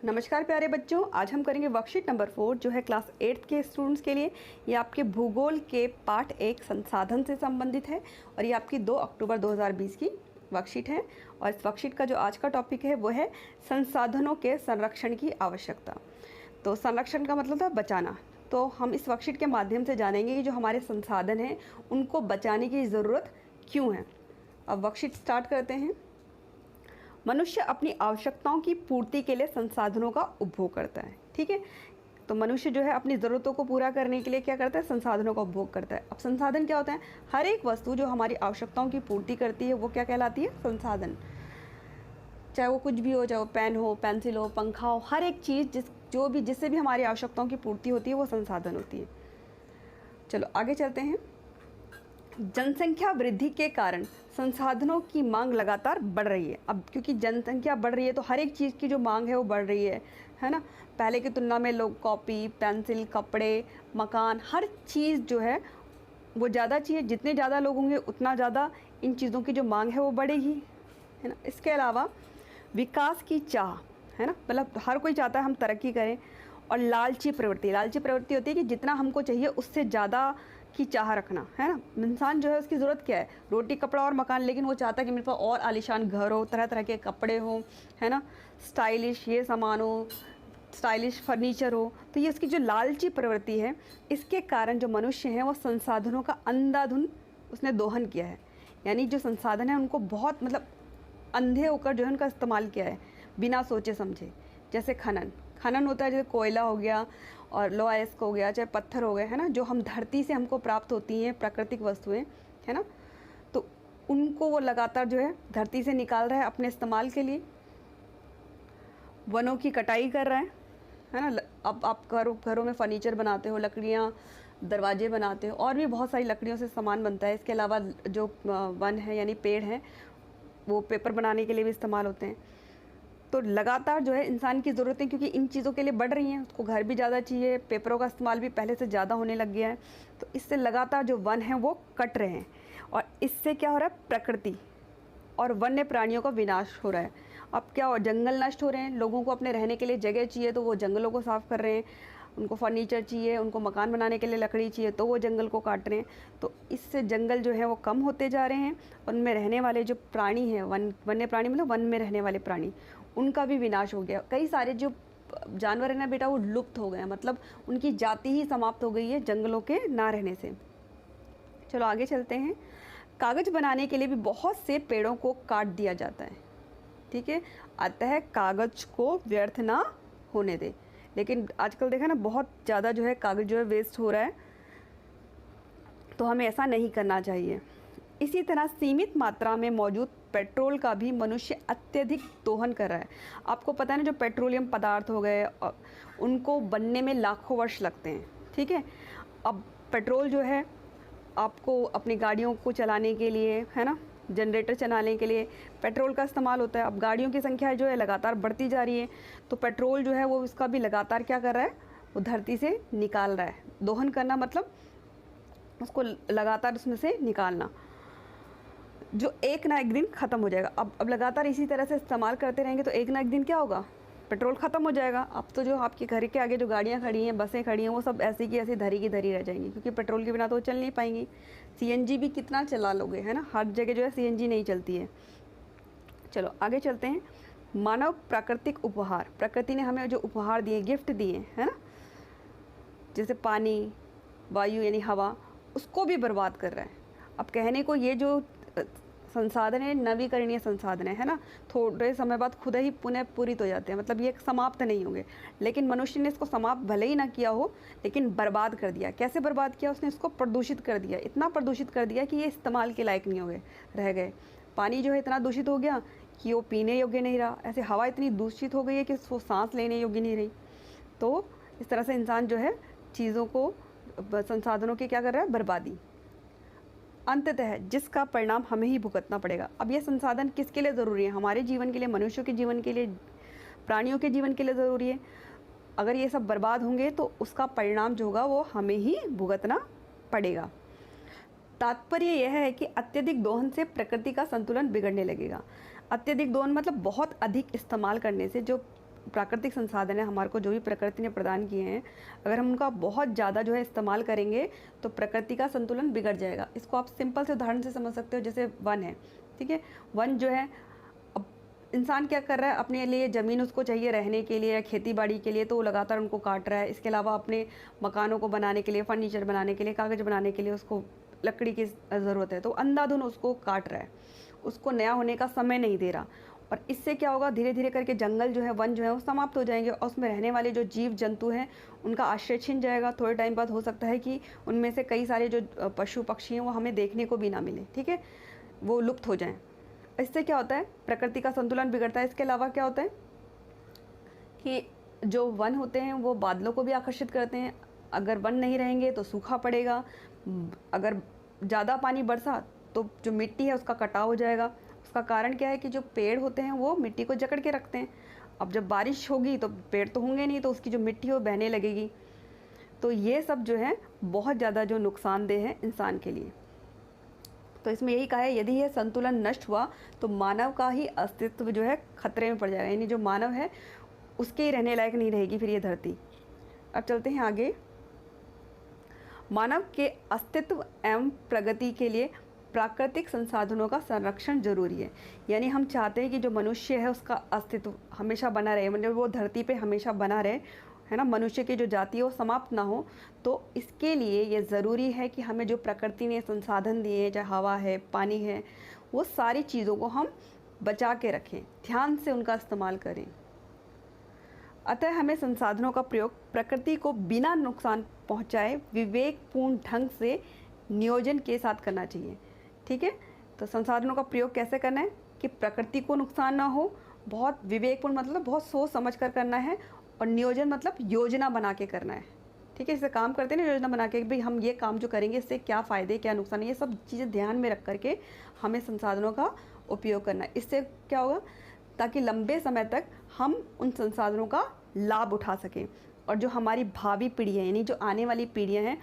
नमस्कार प्यारे बच्चों, आज हम करेंगे वर्कशीट नंबर 4 जो है क्लास 8 के स्टूडेंट्स के लिए। ये आपके भूगोल के पार्ट 1 संसाधन से संबंधित है और ये आपकी 2 अक्टूबर 2020 की वर्कशीट है। और इस वर्कशीट का जो आज का टॉपिक है वो है संसाधनों के संरक्षण की आवश्यकता। तो संरक्षण का मतलब था बचाना। तो हम इस वर्कशीट के माध्यम से जानेंगे कि जो हमारे संसाधन हैं उनको बचाने की ज़रूरत क्यों है। अब वर्कशीट स्टार्ट करते हैं। मनुष्य अपनी आवश्यकताओं की पूर्ति के लिए संसाधनों का उपभोग करता है। ठीक है, तो मनुष्य जो है अपनी ज़रूरतों को पूरा करने के लिए क्या करता है, संसाधनों का उपभोग करता है। अब संसाधन क्या होता है? हर एक वस्तु जो हमारी आवश्यकताओं की पूर्ति करती है वो क्या कहलाती है? संसाधन। चाहे वो कुछ भी हो, चाहे वो पेन हो, पेंसिल हो, पंखा हो, हर एक चीज़ जिससे भी हमारी आवश्यकताओं की पूर्ति होती है वो संसाधन होती है। चलो आगे चलते हैं। जनसंख्या वृद्धि के कारण संसाधनों की मांग लगातार बढ़ रही है। अब क्योंकि जनसंख्या बढ़ रही है तो हर एक चीज़ की जो मांग है वो बढ़ रही है ना। पहले की तुलना में लोग कॉपी, पेंसिल, कपड़े, मकान, हर चीज़ जो है वो ज़्यादा चाहिए। जितने ज़्यादा लोग होंगे उतना ज़्यादा इन चीज़ों की जो मांग है वो बढ़ेगी, है ना। इसके अलावा विकास की चाह, है ना, मतलब हर कोई चाहता है हम तरक्की करें। और लालची प्रवृत्ति होती है कि जितना हमको चाहिए उससे ज़्यादा की चाह रखना, है ना। इंसान जो है उसकी ज़रूरत क्या है? रोटी, कपड़ा और मकान, लेकिन वो चाहता है कि मेरे पास और आलीशान घर हो, तरह तरह के कपड़े हो, है ना, स्टाइलिश ये सामान हो, स्टाइलिश फर्नीचर हो। तो ये उसकी जो लालची प्रवृत्ति है, इसके कारण जो मनुष्य है वो संसाधनों का अंधाधुंध उसने दोहन किया है। यानी जो संसाधन है उनको बहुत अंधे होकर जो है उनका इस्तेमाल किया है बिना सोचे समझे। जैसे खनन होता है, जैसे कोयला हो गया और लोहा अयस्क हो गया, चाहे पत्थर हो गए, है ना, जो हम धरती से हमको प्राप्त होती हैं प्राकृतिक वस्तुएं, है ना। तो उनको वो लगातार जो है धरती से निकाल रहा है अपने इस्तेमाल के लिए। वनों की कटाई कर रहा है ना। अब आप घरों में फर्नीचर बनाते हो, लकड़ियाँ, दरवाजे बनाते हो, और भी बहुत सारी लकड़ियों से सामान बनता है। इसके अलावा जो वन है यानी पेड़ हैं वो पेपर बनाने के लिए भी इस्तेमाल होते हैं। तो लगातार जो है इंसान की ज़रूरतें क्योंकि इन चीज़ों के लिए बढ़ रही हैं, उसको घर भी ज़्यादा चाहिए, पेपरों का इस्तेमाल भी पहले से ज़्यादा होने लग गया है। तो इससे लगातार जो वन हैं वो कट रहे हैं और इससे क्या हो रहा है, प्रकृति और वन्य प्राणियों का विनाश हो रहा है। अब क्या हो, जंगल नष्ट हो रहे हैं, लोगों को अपने रहने के लिए जगह चाहिए तो वो जंगलों को साफ़ कर रहे हैं। उनको फर्नीचर चाहिए, उनको मकान बनाने के लिए लकड़ी चाहिए तो वो जंगल को काट रहे हैं। तो इससे जंगल जो है वो कम होते जा रहे हैं। उनमें रहने वाले जो प्राणी हैं, वन्य प्राणी मतलब वन में रहने वाले प्राणी, उनका भी विनाश हो गया। कई सारे जो जानवर हैं ना बेटा वो लुप्त हो गए हैं, मतलब उनकी जाति ही समाप्त हो गई है जंगलों के ना रहने से। चलो आगे चलते हैं। कागज़ बनाने के लिए भी बहुत से पेड़ों को काट दिया जाता है। ठीक है, अतः कागज़ को व्यर्थ ना होने दे। लेकिन आजकल देखा ना बहुत ज़्यादा जो है कागज़ जो है वेस्ट हो रहा है, तो हमें ऐसा नहीं करना चाहिए। इसी तरह सीमित मात्रा में मौजूद पेट्रोल का भी मनुष्य अत्यधिक दोहन कर रहा है। आपको पता है ना, जो पेट्रोलियम पदार्थ हो गए उनको बनने में लाखों वर्ष लगते हैं। ठीक है, अब पेट्रोल जो है आपको अपनी गाड़ियों को चलाने के लिए, है ना, जनरेटर चलाने के लिए पेट्रोल का इस्तेमाल होता है। अब गाड़ियों की संख्या जो है लगातार बढ़ती जा रही है, तो पेट्रोल जो है वो इसका भी लगातार क्या कर रहा है, वो धरती से निकाल रहा है। दोहन करना मतलब उसको लगातार उसमें से निकालना, जो एक ना एक दिन ख़त्म हो जाएगा। अब लगातार इसी तरह से इस्तेमाल करते रहेंगे तो एक ना एक दिन क्या होगा, पेट्रोल ख़त्म हो जाएगा। अब तो जो आपके घर के आगे जो गाड़ियाँ खड़ी हैं, बसें खड़ी हैं, वो सब ऐसी की ऐसी धरी की धरी रह जाएंगी, क्योंकि पेट्रोल के बिना तो वो चल नहीं पाएंगी। सीएनजी भी कितना चला लोगे, है ना, हर जगह जो है सीएनजी नहीं चलती है। चलो आगे चलते हैं। मानव प्राकृतिक उपहार, प्रकृति ने हमें जो उपहार दिए, गिफ्ट दिए, है ना, जैसे पानी, वायु यानी हवा, उसको भी बर्बाद कर रहा है। अब कहने को ये जो संसाधन है नवीकरणीय संसाधन है ना, थोड़े समय बाद खुद ही पुनः पूरित हो जाते हैं, मतलब ये समाप्त नहीं होंगे। लेकिन मनुष्य ने इसको समाप्त भले ही ना किया हो, लेकिन बर्बाद कर दिया। कैसे बर्बाद किया? उसने इसको प्रदूषित कर दिया, इतना प्रदूषित कर दिया कि ये इस्तेमाल के लायक नहीं हो गए, रह गए। पानी जो है इतना दूषित हो गया कि वो पीने योग्य नहीं रहा। ऐसे हवा इतनी दूषित हो गई है कि वो सांस लेने योग्य नहीं रही। तो इस तरह से इंसान जो है चीज़ों को, संसाधनों की क्या कर रहा है, बर्बादी। अंततः जिसका परिणाम हमें ही भुगतना पड़ेगा। अब ये संसाधन किसके लिए ज़रूरी है? हमारे जीवन के लिए, मनुष्यों के जीवन के लिए, प्राणियों के जीवन के लिए ज़रूरी है। अगर ये सब बर्बाद होंगे तो उसका परिणाम जो होगा वो हमें ही भुगतना पड़ेगा। तात्पर्य यह है कि अत्यधिक दोहन से प्रकृति का संतुलन बिगड़ने लगेगा। अत्यधिक दोहन मतलब बहुत अधिक इस्तेमाल करने से जो प्राकृतिक संसाधन है हमारे को, जो भी प्रकृति ने प्रदान किए हैं, अगर हम उनका बहुत ज़्यादा जो है इस्तेमाल करेंगे तो प्रकृति का संतुलन बिगड़ जाएगा। इसको आप सिंपल से उदाहरण से समझ सकते हो, जैसे वन है, ठीक है। वन जो है, अब इंसान क्या कर रहा है, अपने लिए ज़मीन उसको चाहिए रहने के लिए या खेती बाड़ी के लिए, तो वो लगातार उनको काट रहा है। इसके अलावा अपने मकानों को बनाने के लिए, फर्नीचर बनाने के लिए, कागज़ बनाने के लिए उसको लकड़ी की ज़रूरत है, तो अंधाधुंध उसको काट रहा है, उसको नया होने का समय नहीं दे रहा। और इससे क्या होगा, धीरे धीरे करके जंगल जो है, वन जो है, वो समाप्त हो जाएंगे और उसमें रहने वाले जो जीव जंतु हैं उनका आश्रय छिन जाएगा। थोड़े टाइम बाद हो सकता है कि उनमें से कई सारे जो पशु पक्षी हैं वो हमें देखने को भी ना मिले, ठीक है, वो लुप्त हो जाएं। इससे क्या होता है, प्रकृति का संतुलन बिगड़ता है। इसके अलावा क्या होता है कि जो वन होते हैं वो बादलों को भी आकर्षित करते हैं। अगर वन नहीं रहेंगे तो सूखा पड़ेगा, अगर ज़्यादा पानी बरसा तो जो मिट्टी है उसका कटाव हो जाएगा। उसका कारण क्या है कि जो पेड़ होते हैं वो मिट्टी को जकड़ के रखते हैं। अब जब बारिश होगी तो पेड़ तो होंगे नहीं, तो उसकी जो मिट्टी है वो बहने लगेगी। तो ये सब जो है बहुत ज़्यादा जो नुकसानदेह है इंसान के लिए। तो इसमें यही कहा है, यदि यह संतुलन नष्ट हुआ तो मानव का ही अस्तित्व जो है खतरे में पड़ जाएगा, यानी जो मानव है उसके ही रहने लायक नहीं रहेगी फिर ये धरती। अब चलते हैं आगे। मानव के अस्तित्व एवं प्रगति के लिए प्राकृतिक संसाधनों का संरक्षण जरूरी है। यानी हम चाहते हैं कि जो मनुष्य है उसका अस्तित्व हमेशा बना रहे, मतलब वो धरती पे हमेशा बना रहे, है ना, मनुष्य की जो जाति है वो समाप्त ना हो। तो इसके लिए ये ज़रूरी है कि हमें जो प्रकृति ने संसाधन दिए हैं, चाहे हवा है, पानी है, वो सारी चीज़ों को हम बचा के रखें, ध्यान से उनका इस्तेमाल करें। अतः हमें संसाधनों का प्रयोग प्रकृति को बिना नुकसान पहुंचाए विवेकपूर्ण ढंग से नियोजन के साथ करना चाहिए, ठीक है। तो संसाधनों का प्रयोग कैसे करना है कि प्रकृति को नुकसान ना हो, बहुत विवेकपूर्ण मतलब बहुत सोच समझ कर करना है, और नियोजन मतलब योजना बना के करना है, ठीक है। इससे काम करते हैं ना, योजना बना के, भाई हम ये काम जो करेंगे इससे क्या फ़ायदे क्या नुकसान है, ये सब चीज़ें ध्यान में रख करके हमें संसाधनों का उपयोग करना है। इससे क्या होगा, ताकि लंबे समय तक हम उन संसाधनों का लाभ उठा सकें, और जो हमारी भावी पीढ़ी है, यानी जो आने वाली पीढ़ियाँ हैं,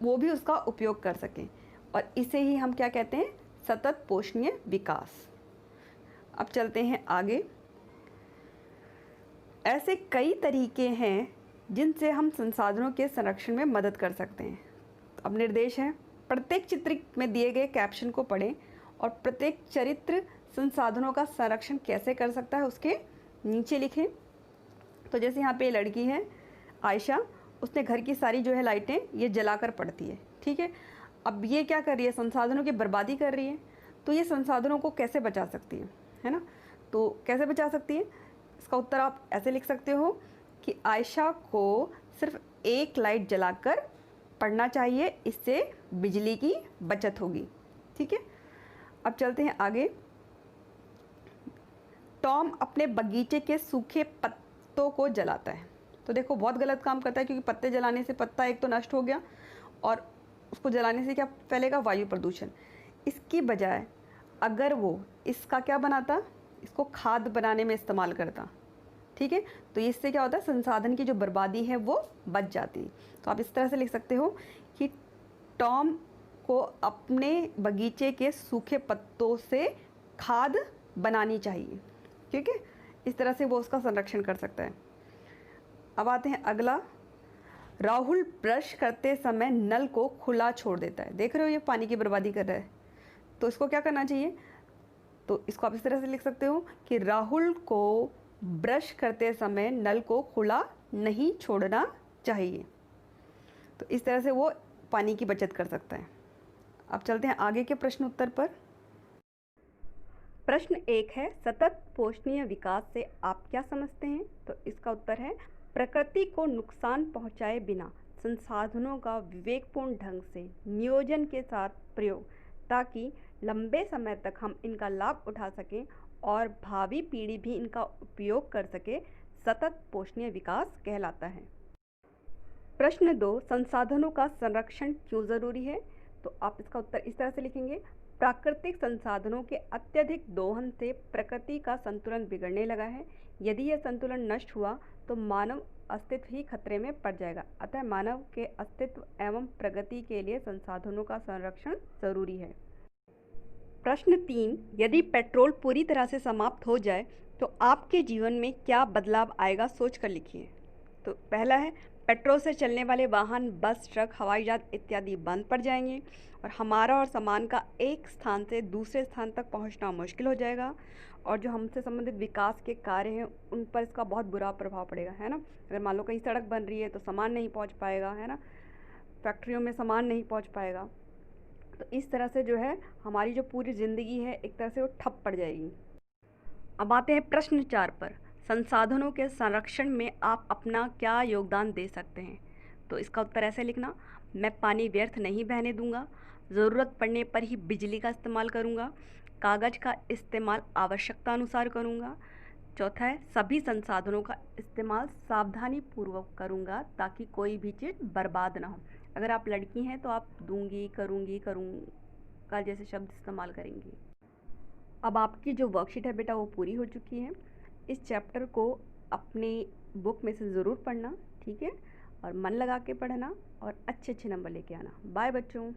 वो भी उसका उपयोग कर सकें। और इसे ही हम क्या कहते हैं, सतत पोषणीय विकास। अब चलते हैं आगे। ऐसे कई तरीके हैं जिनसे हम संसाधनों के संरक्षण में मदद कर सकते हैं। अब निर्देश है, प्रत्येक चित्र में दिए गए कैप्शन को पढ़ें और प्रत्येक चरित्र संसाधनों का संरक्षण कैसे कर सकता है उसके नीचे लिखें। तो जैसे यहाँ पे लड़की है आयशा, उसने घर की सारी जो है लाइटें ये जलाकर पड़ती है, ठीक है। अब ये क्या कर रही है, संसाधनों की बर्बादी कर रही है। तो ये संसाधनों को कैसे बचा सकती है ना। तो कैसे बचा सकती है, इसका उत्तर आप ऐसे लिख सकते हो कि आयशा को सिर्फ एक लाइट जलाकर पढ़ना चाहिए, इससे बिजली की बचत होगी, ठीक है। अब चलते हैं आगे। टॉम अपने बगीचे के सूखे पत्तों को जलाता है। तो देखो बहुत गलत काम करता है, क्योंकि पत्ते जलाने से पत्ता एक तो नष्ट हो गया, और उसको जलाने से क्या फैलेगा, वायु प्रदूषण। इसकी बजाय अगर वो इसका क्या बनाता, इसको खाद बनाने में इस्तेमाल करता, ठीक है, तो इससे क्या होता है, संसाधन की जो बर्बादी है वो बच जाती है। तो आप इस तरह से लिख सकते हो कि टॉम को अपने बगीचे के सूखे पत्तों से खाद बनानी चाहिए, ठीक है। इस तरह से वो उसका संरक्षण कर सकता है। अब आते हैं अगला। राहुल ब्रश करते समय नल को खुला छोड़ देता है। देख रहे हो ये पानी की बर्बादी कर रहा है, तो इसको क्या करना चाहिए। तो इसको आप इस तरह से लिख सकते हो कि राहुल को ब्रश करते समय नल को खुला नहीं छोड़ना चाहिए। तो इस तरह से वो पानी की बचत कर सकता है। अब चलते हैं आगे के प्रश्न उत्तर पर। प्रश्न 1 है, सतत पोषणीय विकास से आप क्या समझते हैं। तो इसका उत्तर है, प्रकृति को नुकसान पहुंचाए बिना संसाधनों का विवेकपूर्ण ढंग से नियोजन के साथ प्रयोग, ताकि लंबे समय तक हम इनका लाभ उठा सकें और भावी पीढ़ी भी इनका उपयोग कर सके, सतत पोषणीय विकास कहलाता है। प्रश्न 2, संसाधनों का संरक्षण क्यों ज़रूरी है। तो आप इसका उत्तर इस तरह से लिखेंगे, प्राकृतिक संसाधनों के अत्यधिक दोहन से प्रकृति का संतुलन बिगड़ने लगा है। यदि यह संतुलन नष्ट हुआ तो मानव अस्तित्व ही खतरे में पड़ जाएगा। अतः मानव के अस्तित्व एवं प्रगति के लिए संसाधनों का संरक्षण जरूरी है। प्रश्न 3, यदि पेट्रोल पूरी तरह से समाप्त हो जाए तो आपके जीवन में क्या बदलाव आएगा, सोच कर लिखिए। तो पहला है, पेट्रोल से चलने वाले वाहन, बस, ट्रक, हवाई जहाज इत्यादि बंद पड़ जाएंगे और हमारा और सामान का एक स्थान से दूसरे स्थान तक पहुंचना मुश्किल हो जाएगा। और जो हमसे संबंधित विकास के कार्य हैं उन पर इसका बहुत बुरा प्रभाव पड़ेगा, है ना। अगर मान लो कहीं सड़क बन रही है तो सामान नहीं पहुंच पाएगा, है ना। फैक्ट्रियों में सामान नहीं पहुंच पाएगा। तो इस तरह से जो है हमारी जो पूरी ज़िंदगी है एक तरह से वो ठप पड़ जाएगी। अब आते हैं प्रश्न 4 पर। संसाधनों के संरक्षण में आप अपना क्या योगदान दे सकते हैं? तो इसका उत्तर ऐसे लिखना, मैं पानी व्यर्थ नहीं बहने दूंगा, ज़रूरत पड़ने पर ही बिजली का इस्तेमाल करूंगा, कागज़ का इस्तेमाल आवश्यकता अनुसार करूंगा। चौथा है, सभी संसाधनों का इस्तेमाल सावधानी पूर्वक करूंगा ताकि कोई भी चीज़ बर्बाद ना हो। अगर आप लड़की हैं तो आप दूंगी, करूंगी, करूंगा जैसे शब्द इस्तेमाल करेंगी। अब आपकी जो वर्कशीट है बेटा वो पूरी हो चुकी है। इस चैप्टर को अपनी बुक में से ज़रूर पढ़ना, ठीक है। और मन लगा के पढ़ना और अच्छे अच्छे नंबर लेके आना। बाय बच्चों।